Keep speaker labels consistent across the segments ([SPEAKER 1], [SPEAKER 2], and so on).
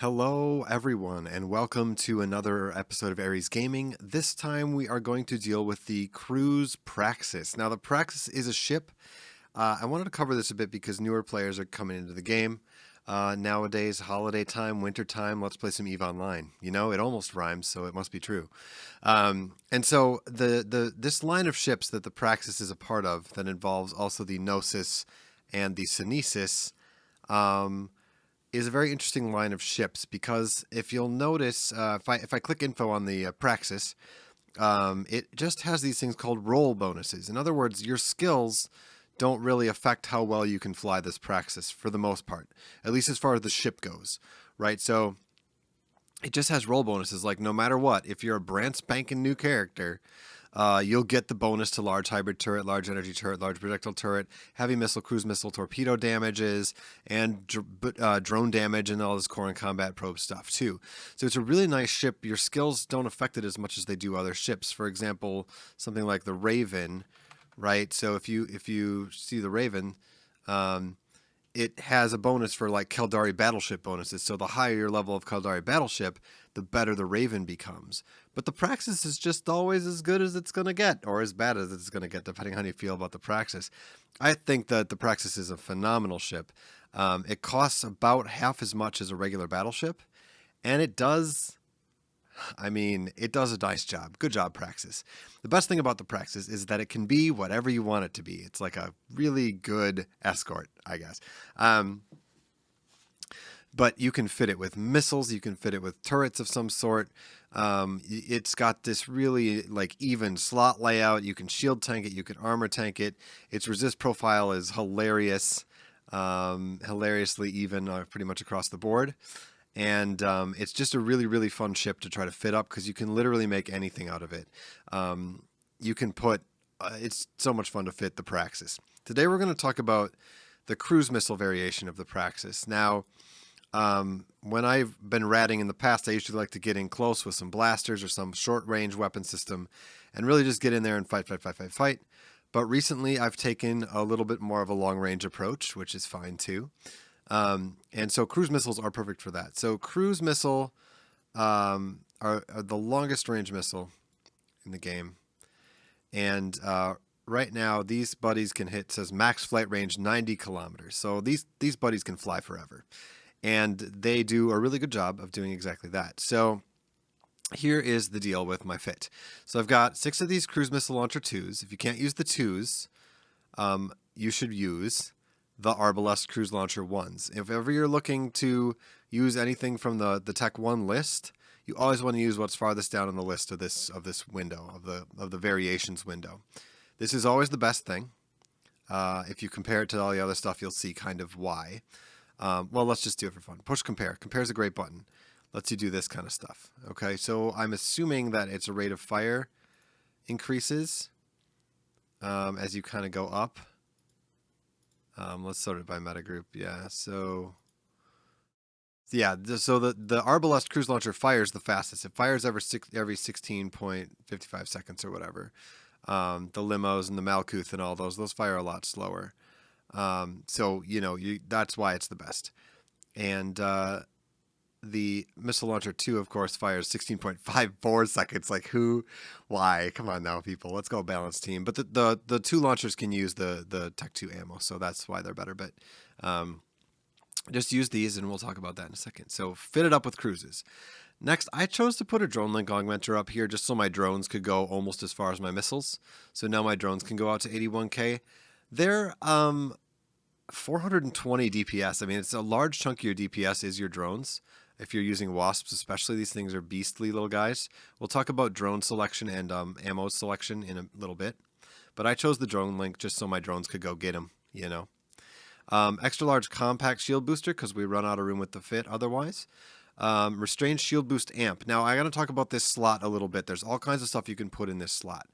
[SPEAKER 1] Hello, everyone, and welcome to another episode of Aries Gaming. This time we are going to deal with the cruise Praxis. Now, the Praxis is a ship. I wanted to cover this a bit because newer players are coming into the game. Nowadays, holiday time, winter time, let's play some EVE Online. You know, it almost rhymes, so it must be true. And so this line of ships that the Praxis is a part of that involves also the Gnosis and the Synesis, is a very interesting line of ships because if you'll notice, if I click info on the Praxis, it just has these things called roll bonuses. In other words, your skills don't really affect how well you can fly this Praxis for the most part, at least as far as the ship goes, right? So it just has roll bonuses. Like no matter what, if you're a brand spanking new character, you'll get the bonus to large hybrid turret, large energy turret, large projectile turret, heavy missile, cruise missile, torpedo damages, and drone damage, and all this core and combat probe stuff too. So it's a really nice ship. Your skills don't affect it as much as they do other ships. For example, something like the Raven, right? So if you see the Raven, it has a bonus for like Caldari battleship bonuses. So the higher your level of Caldari battleship, the better the Raven becomes. But the Praxis is just always as good as it's going to get, or as bad as it's going to get, depending on how you feel about the Praxis. I think that the Praxis is a phenomenal ship. It costs about half as much as a regular battleship, and it does a nice job. Good job, Praxis. The best thing about the Praxis is that it can be whatever you want it to be. It's like a really good escort, I guess. But you can fit it with missiles. You can fit it with turrets of some sort. It's got this really like even slot layout. You can shield tank it. You can armor tank it. Its resist profile is hilarious, hilariously even pretty much across the board. And it's just a really, really fun ship to try to fit up because you can literally make anything out of it. You can put, it's so much fun to fit the Praxis. Today we're going to talk about the cruise missile variation of the Praxis. Now, when I've been ratting in the past, I usually like to get in close with some blasters or some short range weapon system and really just get in there and fight. But recently I've taken a little bit more of a long range approach, which is fine too. And so cruise missiles are perfect for that. So cruise missile are the longest range missile in the game. And right now, these buddies can hit, says max flight range 90 kilometers. So these buddies can fly forever. And they do a really good job of doing exactly that. So here is the deal with my fit. So I've got 6 of these cruise missile launcher 2s. If you can't use the 2s, you should use the Arbalest Cruise Launcher 1s. If ever you're looking to use anything from the Tech 1 list, you always want to use what's farthest down on the list of this window, of the variations window. This is always the best thing. If you compare it to all the other stuff, you'll see kind of why. Well, let's just do it for fun. Push compare. Compare is a great button. Lets you do this kind of stuff. Okay, so I'm assuming that its rate of fire increases as you kind of go up. Let's sort it by metagroup. Yeah, so the Arbalest Cruise Launcher fires the fastest. It fires every 16.55 seconds or whatever. The limos and the Malkuth and all those fire a lot slower. So that's why it's the best. And the Missile Launcher 2, of course, fires 16.54 seconds. Like why? Come on now, people. Let's go balanced team. But the 2 launchers can use the Tech 2 ammo, so that's why they're better. But just use these, and we'll talk about that in a second. So fit it up with cruises. Next, I chose to put a drone link augmenter up here just so my drones could go almost as far as my missiles. So now my drones can go out to 81K. They're 420 DPS. I mean, it's a large chunk of your DPS is your drones. If you're using Wasps, especially, these things are beastly little guys. We'll talk about drone selection and ammo selection in a little bit. But I chose the drone link just so my drones could go get them, Extra large compact shield booster because we run out of room with the fit otherwise. Restrained shield boost amp. Now, I got to talk about this slot a little bit. There's all kinds of stuff you can put in this slot.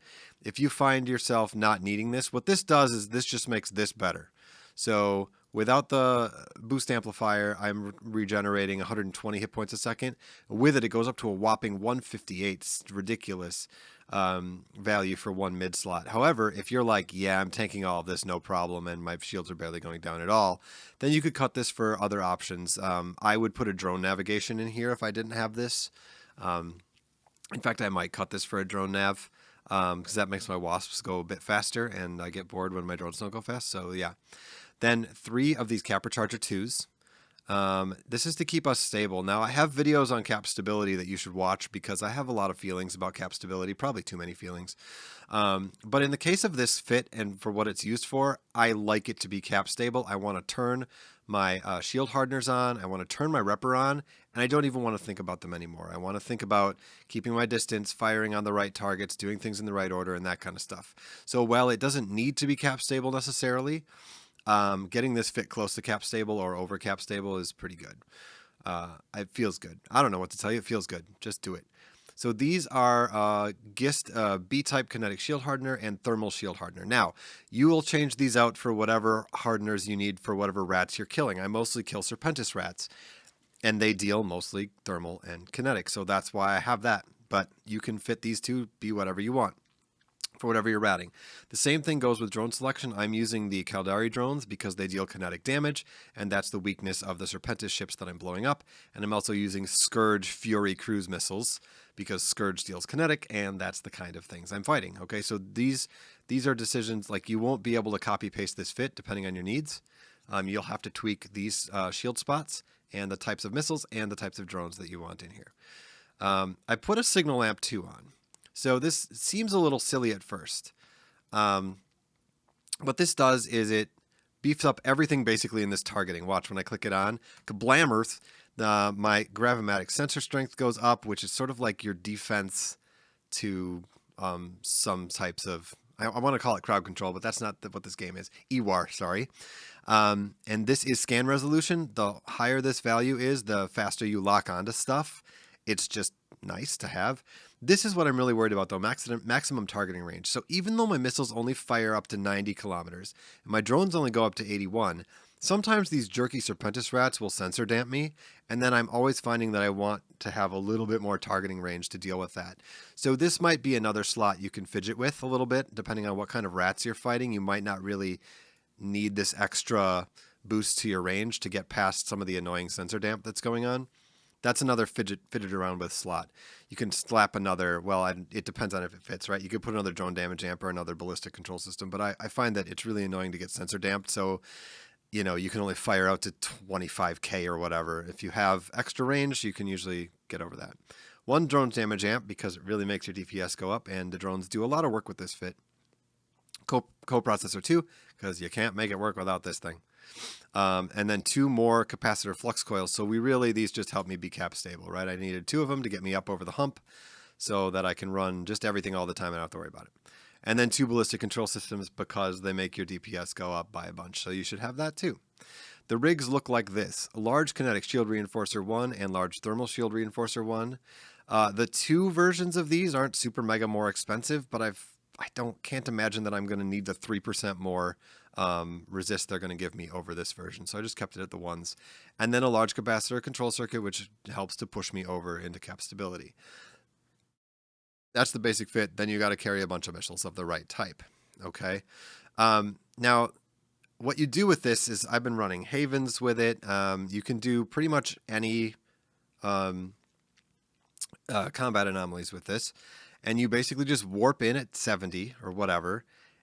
[SPEAKER 1] If you find yourself not needing this, what this does is this just makes this better. So Without the boost amplifier, I'm regenerating 120 hit points a second. With it, it goes up to a whopping 158. It's ridiculous value for one mid slot. However, if you're like, yeah, I'm tanking all of this, no problem, and my shields are barely going down at all, then you could cut this for other options. I would put a drone navigation in here if I didn't have this. In fact, I might cut this for a drone nav because that makes my wasps go a bit faster, and I get bored when my drones don't go fast. So yeah. Then 3 of these Capacitor 2s. This is to keep us stable. Now, I have videos on cap stability that you should watch because I have a lot of feelings about cap stability, probably too many feelings. But in the case of this fit and for what it's used for, I like it to be cap stable. I want to turn my shield hardeners on. I want to turn my repper on, and I don't even want to think about them anymore. I want to think about keeping my distance, firing on the right targets, doing things in the right order, and that kind of stuff. So while it doesn't need to be cap stable necessarily, getting this fit close to cap stable or over cap stable is pretty good. It feels good. I don't know what to tell you. It feels good. Just do it. So these are GIST B-type kinetic shield hardener and thermal shield hardener. Now, you will change these out for whatever hardeners you need for whatever rats you're killing. I mostly kill Serpentis rats, and they deal mostly thermal and kinetic. So that's why I have that. But you can fit these two, be whatever you want for whatever you're ratting. The same thing goes with drone selection. I'm using the Caldari drones because they deal kinetic damage, and that's the weakness of the Serpentis ships that I'm blowing up. And I'm also using Scourge Fury cruise missiles because Scourge deals kinetic, and that's the kind of things I'm fighting. Okay, so these are decisions, like you won't be able to copy paste this fit depending on your needs. You'll have to tweak these shield spots and the types of missiles and the types of drones that you want in here. I put a signal lamp 2 on. So this seems a little silly at first. What this does is it beefs up everything basically in this targeting. Watch when I click it on. Kablammerth, my gravimatic sensor strength goes up, which is sort of like your defense to some types of... I want to call it crowd control, but that's not what this game is. EWAR, sorry. And this is scan resolution. The higher this value is, the faster you lock onto stuff. It's just nice to have. This is what I'm really worried about, though, maximum targeting range. So even though my missiles only fire up to 90 kilometers, and my drones only go up to 81, sometimes these jerky Serpentis rats will sensor damp me, and then I'm always finding that I want to have a little bit more targeting range to deal with that. So this might be another slot you can fidget with a little bit, depending on what kind of rats you're fighting. You might not really need this extra boost to your range to get past some of the annoying sensor damp that's going on. That's another fidget around with slot. You can slap another, well, it depends on if it fits, right? You could put another drone damage amp or another ballistic control system, but I find that it's really annoying to get sensor damped, so you know, you can only fire out to 25k or whatever. If you have extra range, you can usually get over that. One drone damage amp because it really makes your DPS go up, and the drones do a lot of work with this fit. Coprocessor 2, because you can't make it work without this thing. And then 2 more capacitor flux coils. So these just help me be cap stable, right? I needed 2 of them to get me up over the hump so that I can run just everything all the time and I don't have to worry about it. And then 2 ballistic control systems because they make your DPS go up by a bunch. So you should have that too. The rigs look like this: a large kinetic shield reinforcer 1 and large thermal shield reinforcer 1. The 2 versions of these aren't super mega more expensive, but I can't imagine that I'm going to need the 3% more resist they're going to give me over this version. So I just kept it at the 1s. And then a large capacitor control circuit, which helps to push me over into cap stability. That's the basic fit. Then you got to carry a bunch of missiles of the right type. Okay. Now, what you do with this is I've been running Havens with it. You can do pretty much any combat anomalies with this. And you basically just warp in at 70 or whatever,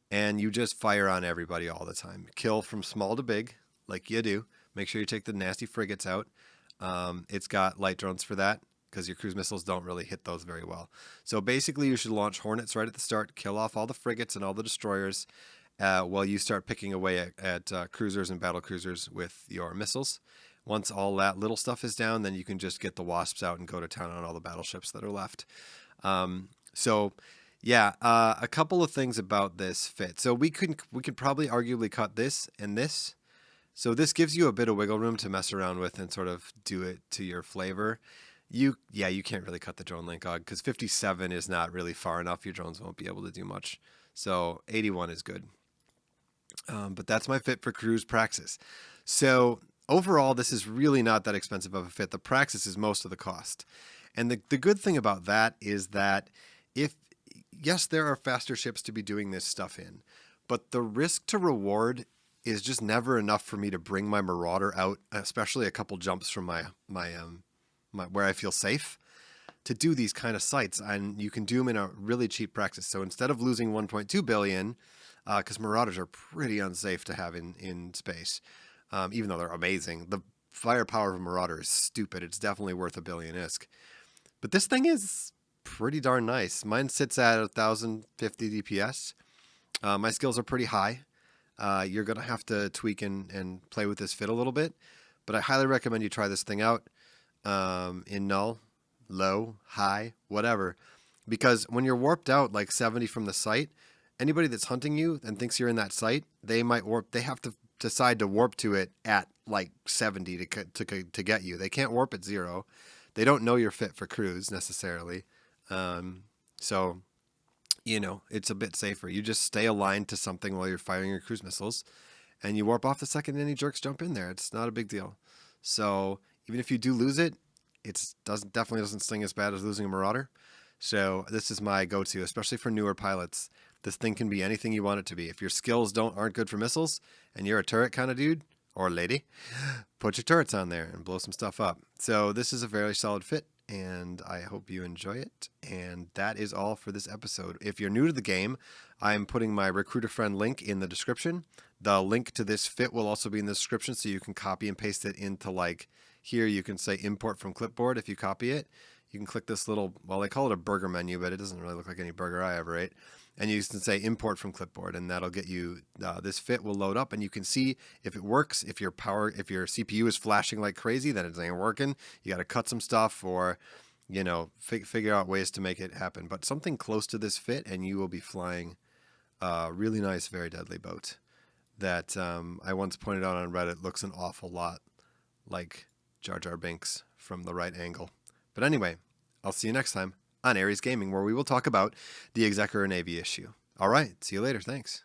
[SPEAKER 1] and you just fire on everybody all the time. Kill from small to big, like you do. Make sure you take the nasty frigates out. It's got light drones for that, because your cruise missiles don't really hit those very well. So basically you should launch Hornets right at the start, kill off all the frigates and all the destroyers, while you start picking away at cruisers and battle cruisers with your missiles. Once all that little stuff is down, then you can just get the Wasps out and go to town on all the battleships that are left. So yeah, a couple of things about this fit. So we could probably arguably cut this and this. So this gives you a bit of wiggle room to mess around with and sort of do it to your flavor. You can't really cut the drone link on because 57 is not really far enough. Your drones won't be able to do much. So 81 is good. But that's my fit for cruise Praxis. So overall, this is really not that expensive of a fit. The Praxis is most of the cost. And the good thing about that is that if, yes, there are faster ships to be doing this stuff in, but the risk to reward is just never enough for me to bring my Marauder out, especially a couple jumps from my where I feel safe, to do these kind of sites. And you can do them in a really cheap Praxis. So instead of losing 1.2 billion, because Marauders are pretty unsafe to have in space, even though they're amazing. The firepower of a Marauder is stupid. It's definitely worth a billion ISK. But this thing is pretty darn nice. Mine sits at 1050 DPS. My skills are pretty high. You're going to have to tweak and play with this fit a little bit. But I highly recommend you try this thing out in null, low, high, whatever. Because when you're warped out like 70 from the site, anybody that's hunting you and thinks you're in that site, they might warp. They have to decide to warp to it at like 70 to get you. They can't warp at 0. They don't know you're fit for cruise necessarily. So, you know, it's a bit safer. You just stay aligned to something while you're firing your cruise missiles, and you warp off the second any jerks jump in there. It's not a big deal. So even if you do lose it, it definitely doesn't sting as bad as losing a Marauder. So this is my go-to, especially for newer pilots. This thing can be anything you want it to be. If your skills aren't good for missiles, and you're a turret kind of dude or lady, put your turrets on there and blow some stuff up. So this is a very solid fit, and I hope you enjoy it. And that is all for this episode. If you're new to the game, I'm putting my recruit a friend link in the description. The link to this fit will also be in the description, so you can copy and paste it into, like, here you can say import from clipboard. If you copy it, you can click this little, well, they call it a burger menu, but it doesn't really look like any burger I ever ate. And you can say import from clipboard, and that'll get you, this fit will load up, and you can see if it works. If your CPU is flashing like crazy, then it ain't working. You got to cut some stuff, or, you know, figure out ways to make it happen. But something close to this fit, and you will be flying a really nice, very deadly boat that I once pointed out on Reddit looks an awful lot like Jar Jar Binks from the right angle. But anyway, I'll see you next time on Aries Gaming, where we will talk about the Executor Navy issue. All right, see you later. Thanks.